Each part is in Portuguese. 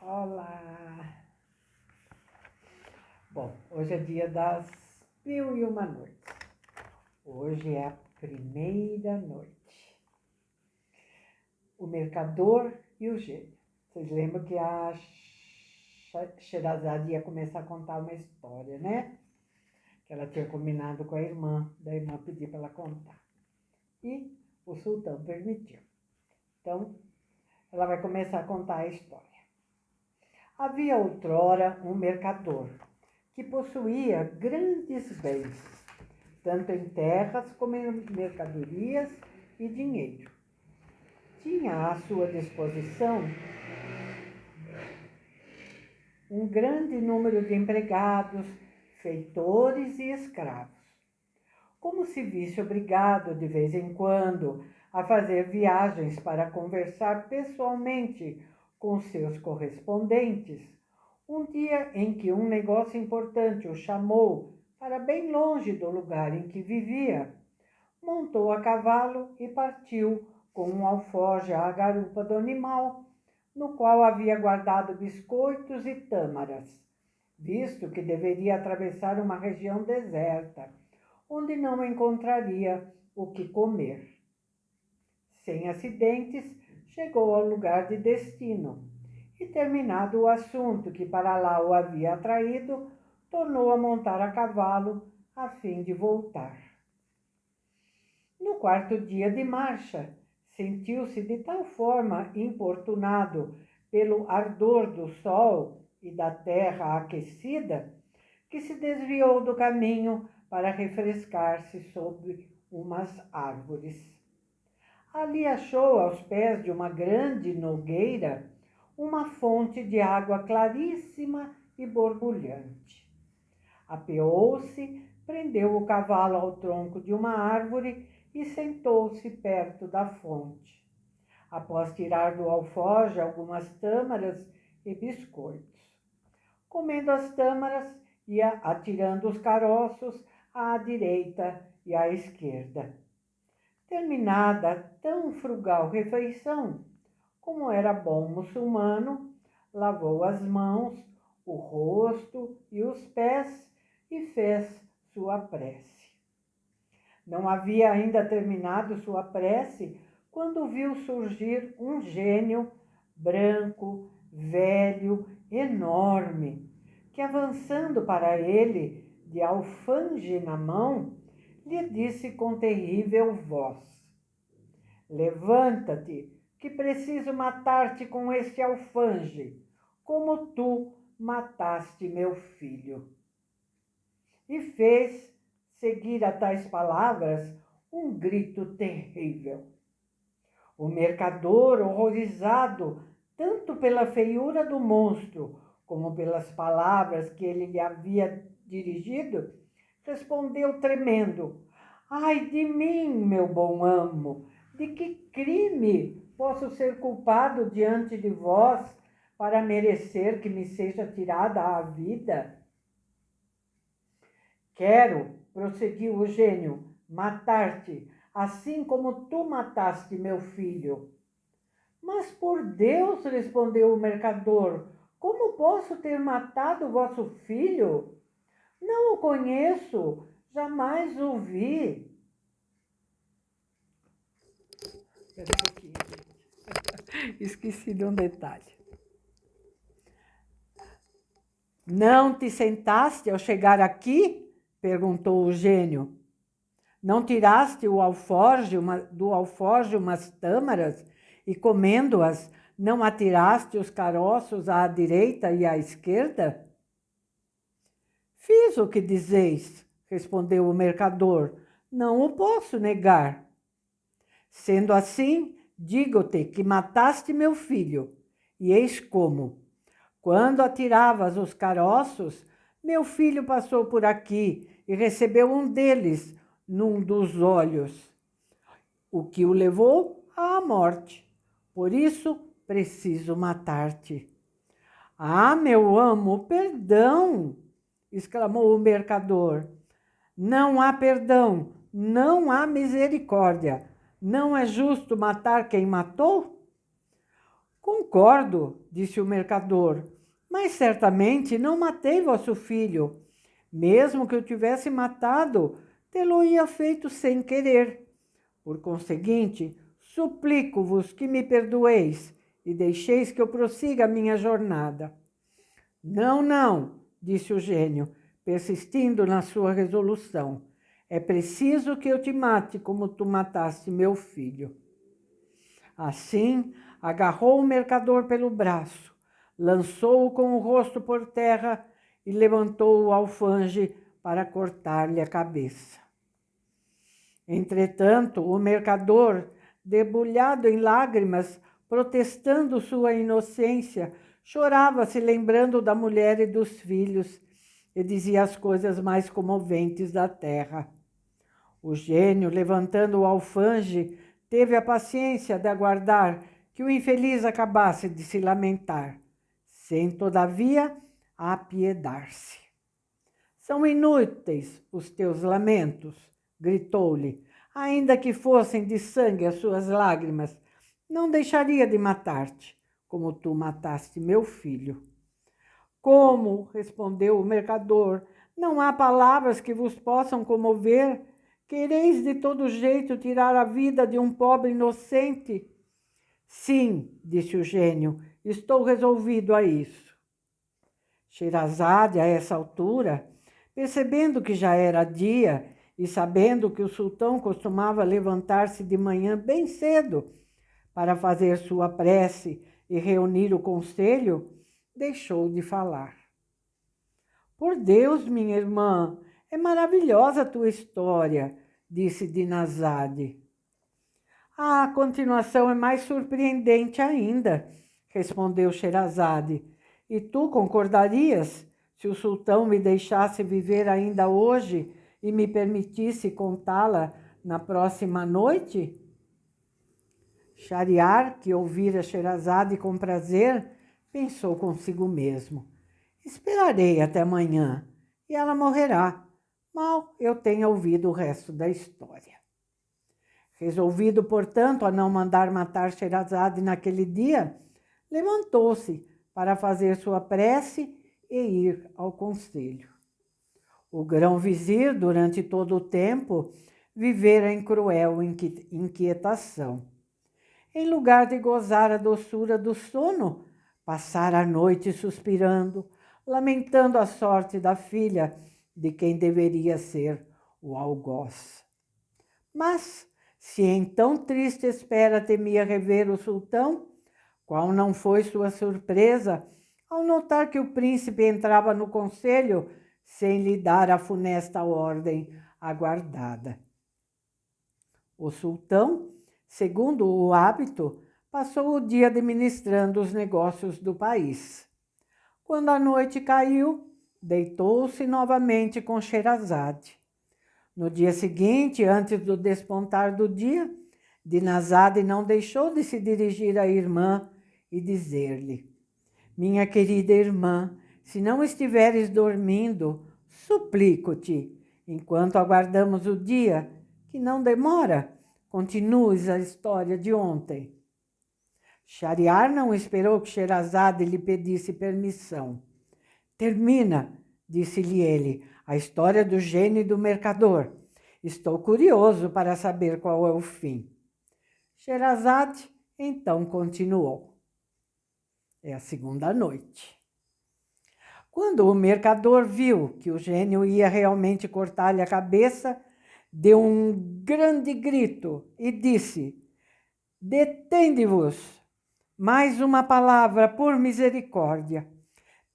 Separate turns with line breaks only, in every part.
Olá! Bom, hoje é dia das 1001 noites. Hoje é a primeira noite. O mercador e o gênio. Vocês lembram que a Sherazade ia começar a contar uma história, né? Que ela tinha combinado com a irmã, da irmã pediu para ela contar. E o sultão permitiu. Então, ela vai começar a contar a história. Havia outrora um mercador que possuía grandes bens, tanto em terras como em mercadorias e dinheiro. Tinha à sua disposição um grande número de empregados, feitores e escravos. Como se visse obrigado de vez em quando a fazer viagens para conversar pessoalmente com seus correspondentes, um dia em que um negócio importante o chamou para bem longe do lugar em que vivia, montou a cavalo e partiu com um alforje à garupa do animal, no qual havia guardado biscoitos e tâmaras, visto que deveria atravessar uma região deserta, onde não encontraria o que comer. Sem acidentes, chegou ao lugar de destino e, terminado o assunto que para lá o havia atraído, tornou a montar a cavalo a fim de voltar. No quarto dia de marcha, sentiu-se de tal forma importunado pelo ardor do sol e da terra aquecida, que se desviou do caminho para refrescar-se sob umas árvores. Ali achou, aos pés de uma grande nogueira, uma fonte de água claríssima e borbulhante. Apeou-se, prendeu o cavalo ao tronco de uma árvore e sentou-se perto da fonte. Após tirar do alforje algumas tâmaras e biscoitos. Comendo as tâmaras, ia atirando os caroços à direita e à esquerda. Terminada tão frugal refeição, como era bom muçulmano, lavou as mãos, o rosto e os pés e fez sua prece. Não havia ainda terminado sua prece quando viu surgir um gênio branco, velho, enorme, que avançando para ele, de alfange na mão, lhe disse com terrível voz: "Levanta-te, que preciso matar-te com este alfange, como tu mataste meu filho." E fez seguir a tais palavras um grito terrível. O mercador, horrorizado tanto pela feiura do monstro como pelas palavras que ele lhe havia dirigido, respondeu tremendo: "Ai de mim, meu bom amo! De que crime posso ser culpado diante de vós para merecer que me seja tirada a vida?" "Quero", prosseguiu o gênio, "matar-te, assim como tu mataste meu filho." "Mas por Deus", respondeu o mercador, "como posso ter matado vosso filho? Não o conheço, jamais o vi." Espera um pouquinho, gente. Esqueci de um detalhe. "Não te sentaste ao chegar aqui?" perguntou o gênio. "Não tiraste do alforje umas tâmaras e, comendo-as, não atiraste os caroços à direita e à esquerda?" "Fiz o que dizeis", respondeu o mercador, "não o posso negar." "Sendo assim, digo-te que mataste meu filho, e eis como. Quando atiravas os caroços, meu filho passou por aqui e recebeu um deles num dos olhos, o que o levou à morte. Por isso, preciso matar-te." "Ah, meu amo, perdão!" exclamou o mercador. "Não há perdão, não há misericórdia. Não é justo matar quem matou?" "Com Concordo, disse o mercador, mas certamente não matei vosso filho. Mesmo que eu tivesse matado, tê-lo-ia feito sem querer. Por conseguinte, suplico-vos que me perdoeis e deixeis que eu prossiga a minha jornada. Não, não, disse o gênio, persistindo na sua resolução. É preciso que eu te mate como tu mataste meu filho. Assim, agarrou o mercador pelo braço, lançou-o com o rosto por terra e levantou o alfange para cortar-lhe a cabeça. Entretanto, o mercador, debulhado em lágrimas, protestando sua inocência, chorava se lembrando da mulher e dos filhos e dizia as coisas mais comoventes da terra. O gênio, levantando o alfange, teve a paciência de aguardar que o infeliz acabasse de se lamentar, sem, todavia, apiedar-se. São inúteis os teus lamentos, gritou-lhe. Ainda que fossem de sangue as suas lágrimas, não deixaria de matar-te, como tu mataste meu filho. Como? Respondeu o mercador. Não há palavras que vos possam comover? Quereis de todo jeito tirar a vida de um pobre inocente? Sim, disse o gênio, estou resolvido a isso. Sherazade, a essa altura, percebendo que já era dia e sabendo que o sultão costumava levantar-se de manhã bem cedo para fazer sua prece e reunir o conselho, deixou de falar. Por Deus, minha irmã, é maravilhosa a tua história, disse Dinazade. A continuação é mais surpreendente ainda, respondeu Sherazade. E tu concordarias se o sultão me deixasse viver ainda hoje e me permitisse contá-la na próxima noite? Shahriar, que ouvira Sherazade com prazer, pensou consigo mesmo. Esperarei até amanhã e ela morrerá, mal eu tenha ouvido o resto da história. Resolvido, portanto, a não mandar matar Sherazade naquele dia, levantou-se para fazer sua prece e ir ao conselho. O grão-vizir, durante todo o tempo, vivera em cruel inquietação. Em lugar de gozar a doçura do sono, passara a noite suspirando, lamentando a sorte da filha de quem deveria ser o algoz. Mas, se em tão triste espera temia rever o sultão, qual não foi sua surpresa ao notar que o príncipe entrava no conselho sem lhe dar a funesta ordem aguardada. O sultão, segundo o hábito, passou o dia administrando os negócios do país. Quando a noite caiu, deitou-se novamente com Sherazade. No dia seguinte, antes do despontar do dia, Dinazade não deixou de se dirigir à irmã e dizer-lhe: minha querida irmã, se não estiveres dormindo, suplico-te, enquanto aguardamos o dia, que não demora, continues a história de ontem. Shahriar não esperou que Sherazade lhe pedisse permissão. Termina, disse-lhe ele, a história do gênio e do mercador. Estou curioso para saber qual é o fim. Sherazade então continuou. É a segunda noite. Quando o mercador viu que o gênio ia realmente cortar-lhe a cabeça, deu um grande grito e disse: detende-vos! Mais uma palavra, por misericórdia.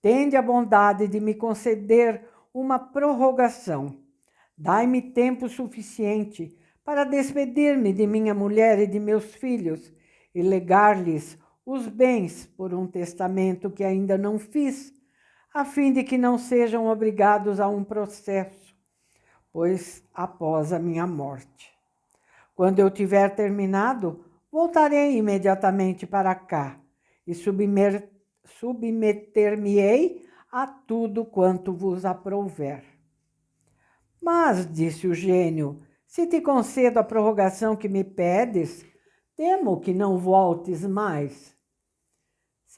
Tende a bondade de me conceder uma prorrogação. Dai-me tempo suficiente para despedir-me de minha mulher e de meus filhos e legar-lhes os bens por um testamento que ainda não fiz, a fim de que não sejam obrigados a um processo, pois após a minha morte. Quando eu tiver terminado, voltarei imediatamente para cá e submeter-me-ei a tudo quanto vos aprouver. Mas, disse o gênio, se te concedo a prorrogação que me pedes, temo que não voltes mais.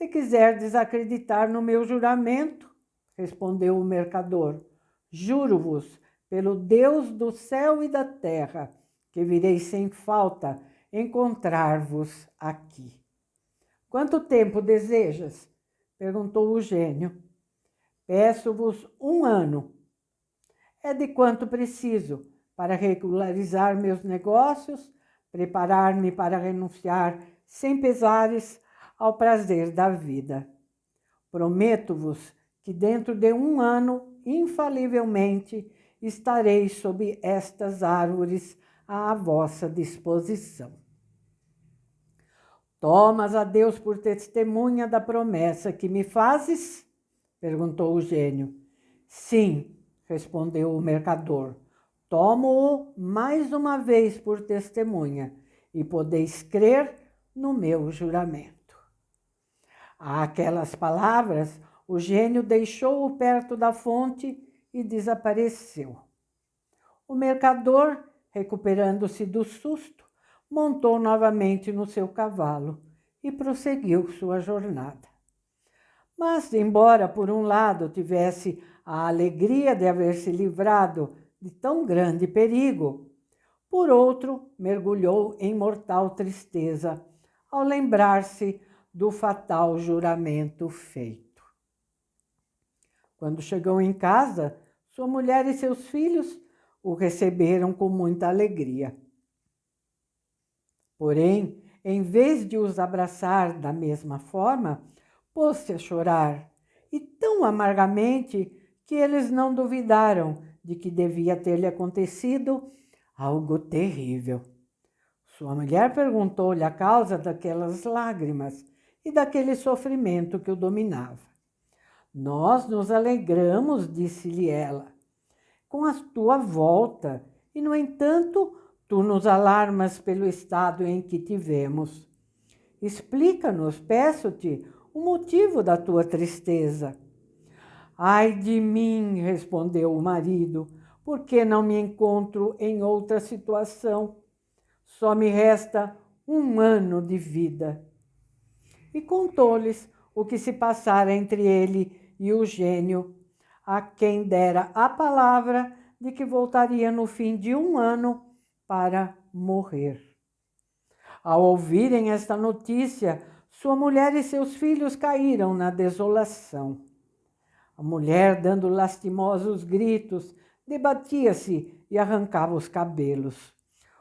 Se quiser desacreditar no meu juramento, respondeu o mercador, juro-vos, pelo Deus do céu e da terra, que virei sem falta encontrar-vos aqui. Quanto tempo desejas? Perguntou o gênio. Peço-vos 1 ano. É de quanto preciso para regularizar meus negócios, preparar-me para renunciar sem pesares ao prazer da vida. Prometo-vos que dentro de 1 ano, infalivelmente, estarei sob estas árvores à vossa disposição. Tomas a Deus por testemunha da promessa que me fazes? Perguntou o gênio. Sim, respondeu o mercador. Tomo-o mais uma vez por testemunha e podeis crer no meu juramento. Àquelas palavras, o gênio deixou-o perto da fonte e desapareceu. O mercador, recuperando-se do susto, montou novamente no seu cavalo e prosseguiu sua jornada. Mas, embora por um lado tivesse a alegria de haver se livrado de tão grande perigo, por outro mergulhou em mortal tristeza ao lembrar-se do fatal juramento feito. Quando chegou em casa, sua mulher e seus filhos o receberam com muita alegria. Porém, em vez de os abraçar da mesma forma, pôs-se a chorar, e tão amargamente que eles não duvidaram de que devia ter-lhe acontecido algo terrível. Sua mulher perguntou-lhe a causa daquelas lágrimas e daquele sofrimento que o dominava. Nós nos alegramos, disse-lhe ela, com a tua volta, e, no entanto, tu nos alarmas pelo estado em que te vemos. Explica-nos, peço-te, o motivo da tua tristeza. Ai de mim, respondeu o marido, porque não me encontro em outra situação. Só me resta 1 ano de vida. E contou-lhes o que se passara entre ele e o gênio, a quem dera a palavra de que voltaria no fim de 1 ano para morrer. Ao ouvirem esta notícia, sua mulher e seus filhos caíram na desolação. A mulher, dando lastimosos gritos, debatia-se e arrancava os cabelos.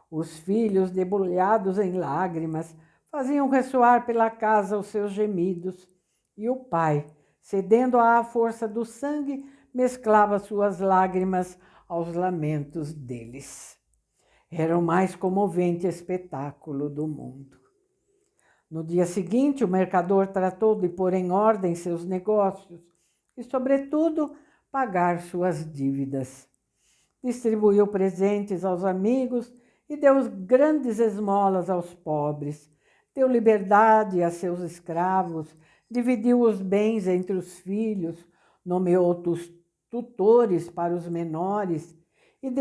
Os filhos, debulhados em lágrimas, faziam ressoar pela casa os seus gemidos, e o pai, cedendo à força do sangue, mesclava suas lágrimas aos lamentos deles. Era o mais comovente espetáculo do mundo. No dia seguinte, o mercador tratou de pôr em ordem seus negócios e, sobretudo, pagar suas dívidas. Distribuiu presentes aos amigos e deu grandes esmolas aos pobres. Deu liberdade a seus escravos, dividiu os bens entre os filhos, nomeou tutores para os menores e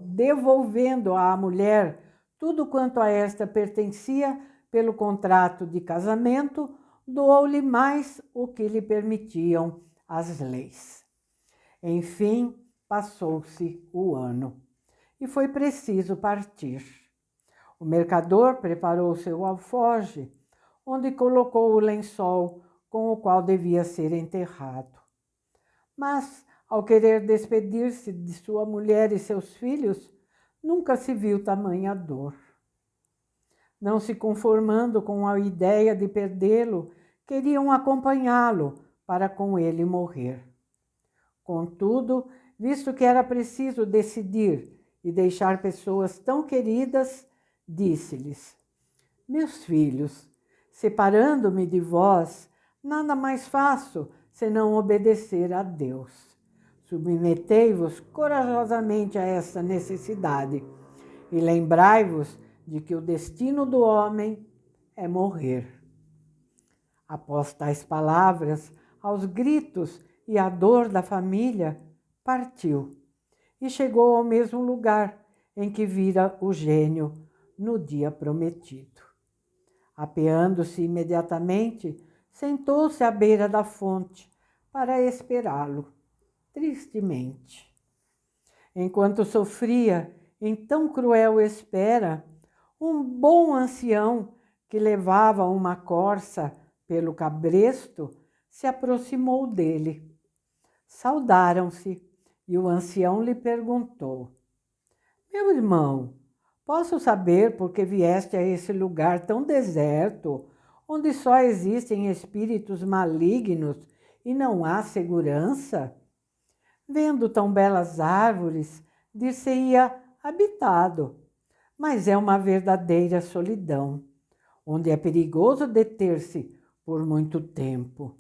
devolvendo à mulher tudo quanto a esta pertencia pelo contrato de casamento, doou-lhe mais o que lhe permitiam as leis. Enfim, passou-se o ano e foi preciso partir. O mercador preparou seu alforje, onde colocou o lençol com o qual devia ser enterrado. Mas, ao querer despedir-se de sua mulher e seus filhos, nunca se viu tamanha dor. Não se conformando com a ideia de perdê-lo, queriam acompanhá-lo para com ele morrer. Contudo, visto que era preciso decidir e deixar pessoas tão queridas, disse-lhes: meus filhos, separando-me de vós, nada mais faço senão obedecer a Deus. Submetei-vos corajosamente a essa necessidade e lembrai-vos de que o destino do homem é morrer. Após tais palavras, aos gritos e à dor da família, partiu e chegou ao mesmo lugar em que vira o gênio no dia prometido. Apeando-se imediatamente, sentou-se à beira da fonte para esperá-lo, tristemente. Enquanto sofria em tão cruel espera, um bom ancião que levava uma corça pelo cabresto se aproximou dele. Saudaram-se e o ancião lhe perguntou: Meu irmão, posso saber por que vieste a esse lugar tão deserto, onde só existem espíritos malignos e não há segurança? Vendo tão belas árvores, dir-se-ia habitado, mas é uma verdadeira solidão, onde é perigoso deter-se por muito tempo.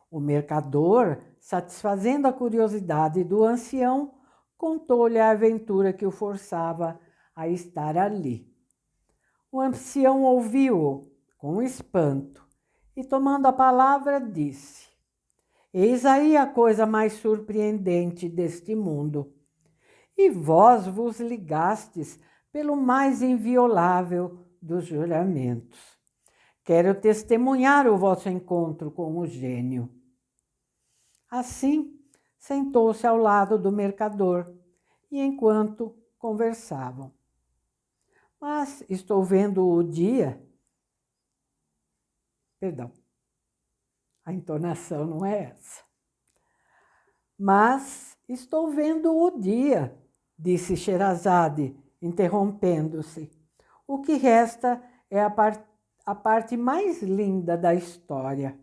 O mercador, satisfazendo a curiosidade do ancião, contou-lhe a aventura que o forçava a estar ali. O ancião ouviu-o com espanto e, tomando a palavra, disse: Eis aí a coisa mais surpreendente deste mundo. E vós vos ligastes pelo mais inviolável dos juramentos. Quero testemunhar o vosso encontro com o gênio. Assim, sentou-se ao lado do mercador e enquanto conversavam. Mas estou vendo o dia... Perdão, a entonação não é essa. Mas estou vendo o dia, disse Sherazade, interrompendo-se. O que resta é a parte mais linda da história.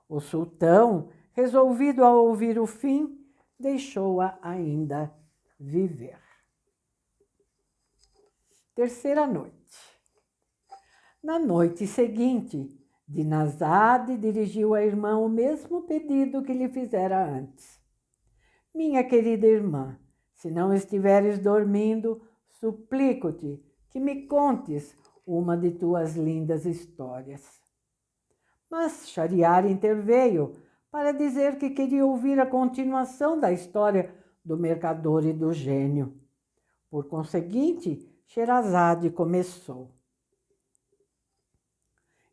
O sultão, resolvido a ouvir o fim, deixou-a ainda viver. Terceira noite. Na noite seguinte, Dinazade dirigiu à irmã o mesmo pedido que lhe fizera antes. Minha querida irmã, se não estiveres dormindo, suplico-te que me contes uma de tuas lindas histórias. Mas Shahryar interveio para dizer que queria ouvir a continuação da história do mercador e do gênio. Por conseguinte, Sherazade começou.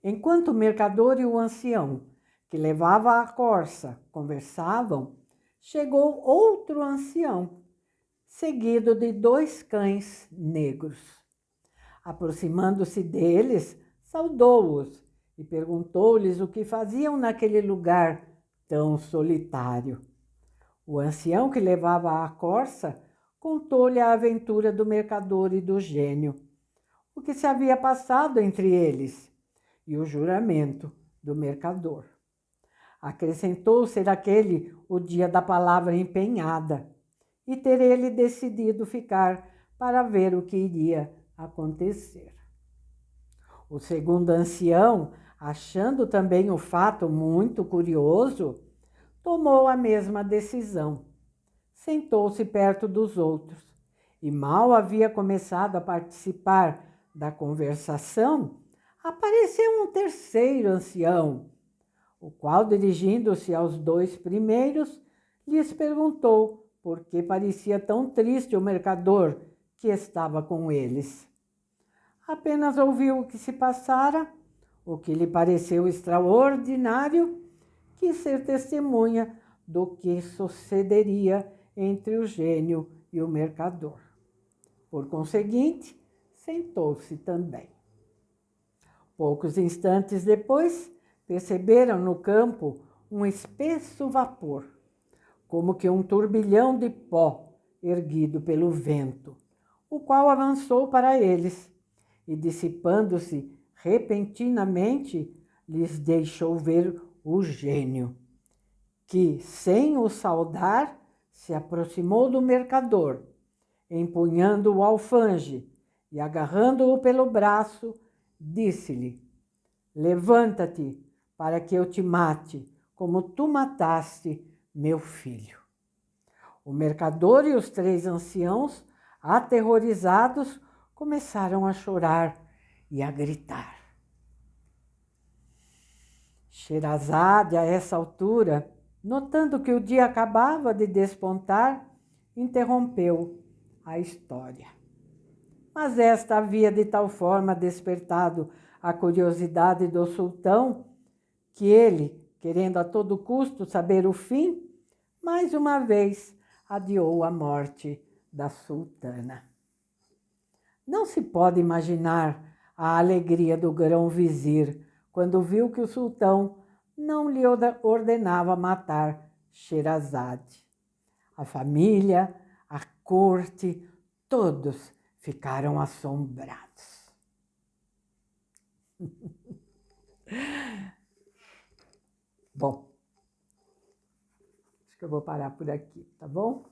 Enquanto o mercador e o ancião, que levava a corça, conversavam, chegou outro ancião, seguido de 2 cães negros. Aproximando-se deles, saudou-os e perguntou-lhes o que faziam naquele lugar tão solitário. O ancião que levava a corça contou-lhe a aventura do mercador e do gênio, o que se havia passado entre eles e o juramento do mercador. Acrescentou ser aquele o dia da palavra empenhada e ter ele decidido ficar para ver o que iria acontecer. O segundo ancião, achando também o fato muito curioso, tomou a mesma decisão. Sentou-se perto dos outros e mal havia começado a participar da conversação, apareceu um terceiro ancião, o qual, dirigindo-se aos 2 primeiros, lhes perguntou por que parecia tão triste o mercador que estava com eles. Apenas ouviu o que se passara, o que lhe pareceu extraordinário, quis ser testemunha do que sucederia entre o gênio e o mercador. Por conseguinte, sentou-se também. Poucos instantes depois, perceberam no campo um espesso vapor, como que um turbilhão de pó erguido pelo vento, o qual avançou para eles e, dissipando-se repentinamente, lhes deixou ver o gênio, que, sem o saudar, se aproximou do mercador, empunhando o alfange e agarrando-o pelo braço, disse-lhe: Levanta-te, para que eu te mate, como tu mataste meu filho. O mercador e os 3 anciãos, aterrorizados, começaram a chorar e a gritar. Sherazade, a essa altura, notando que o dia acabava de despontar, interrompeu a história. mas esta havia de tal forma despertado a curiosidade do sultão que ele, querendo a todo custo saber o fim, mais uma vez adiou a morte da sultana. Não se pode imaginar a alegria do grão-vizir quando viu que o sultão não lhe ordenava matar Sherazade. A família, a corte, todos ficaram assombrados. Bom, acho que eu vou parar por aqui, tá bom?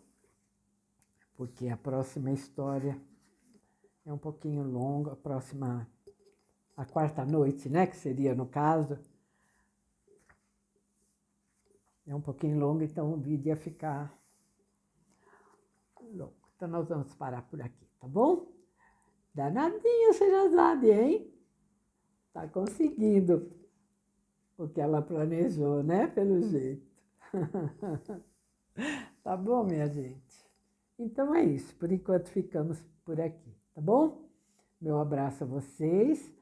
Porque a próxima história é um pouquinho longa, a quarta noite, né, que seria no caso, é um pouquinho longa, então o vídeo ia ficar longo. Então nós vamos parar por aqui, tá bom? Danadinha, Sherazade, hein? Tá conseguindo o que ela planejou, né? Pelo jeito. Tá bom, minha gente? Então é isso. Por enquanto ficamos por aqui, tá bom? Meu abraço a vocês.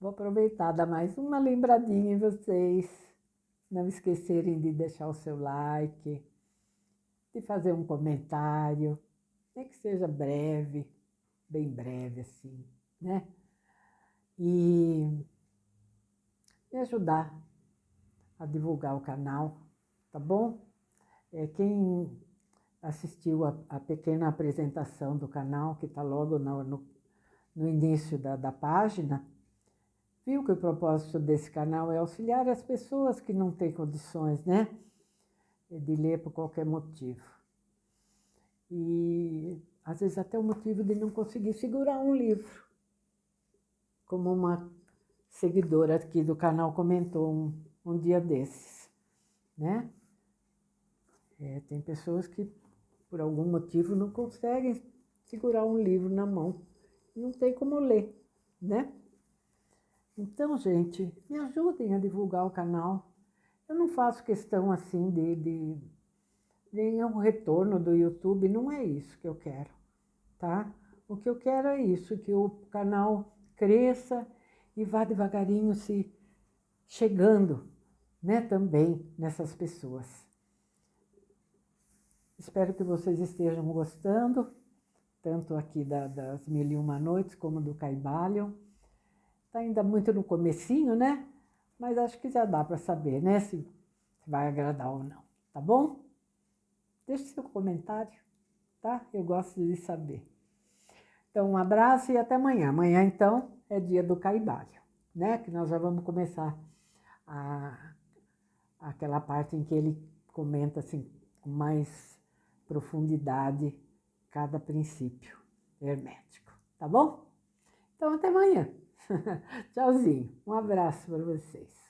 Vou aproveitar, dar mais uma lembradinha em vocês. Não esquecerem de deixar o seu like, de fazer um comentário, nem que seja breve, bem breve assim, né? E me ajudar a divulgar o canal, tá bom? Quem assistiu a pequena apresentação do canal, que está logo no início da página, viu que o propósito desse canal é auxiliar as pessoas que não têm condições, né? De ler por qualquer motivo. E às vezes até o motivo de não conseguir segurar um livro. Como uma seguidora aqui do canal comentou um dia desses, né? Tem pessoas que, por algum motivo, não conseguem segurar um livro na mão. Não tem como ler, né? Então, gente, me ajudem a divulgar o canal. Eu não faço questão, assim, de nenhum retorno do YouTube, não é isso que eu quero, tá? O que eu quero é isso, que o canal cresça e vá devagarinho se chegando, né, também nessas pessoas. Espero que vocês estejam gostando, tanto aqui das 1001 Noites como do Caibalho. Está ainda muito no comecinho, né? Mas acho que já dá para saber, né, se vai agradar ou não, tá bom? Deixe seu comentário, tá? Eu gosto de saber. Então, um abraço e até amanhã. Amanhã, então, é dia do Caibalho, né? Que nós já vamos começar aquela parte em que ele comenta, assim, com mais profundidade cada princípio hermético, tá bom? Então, até amanhã. Tchauzinho. Um abraço para vocês.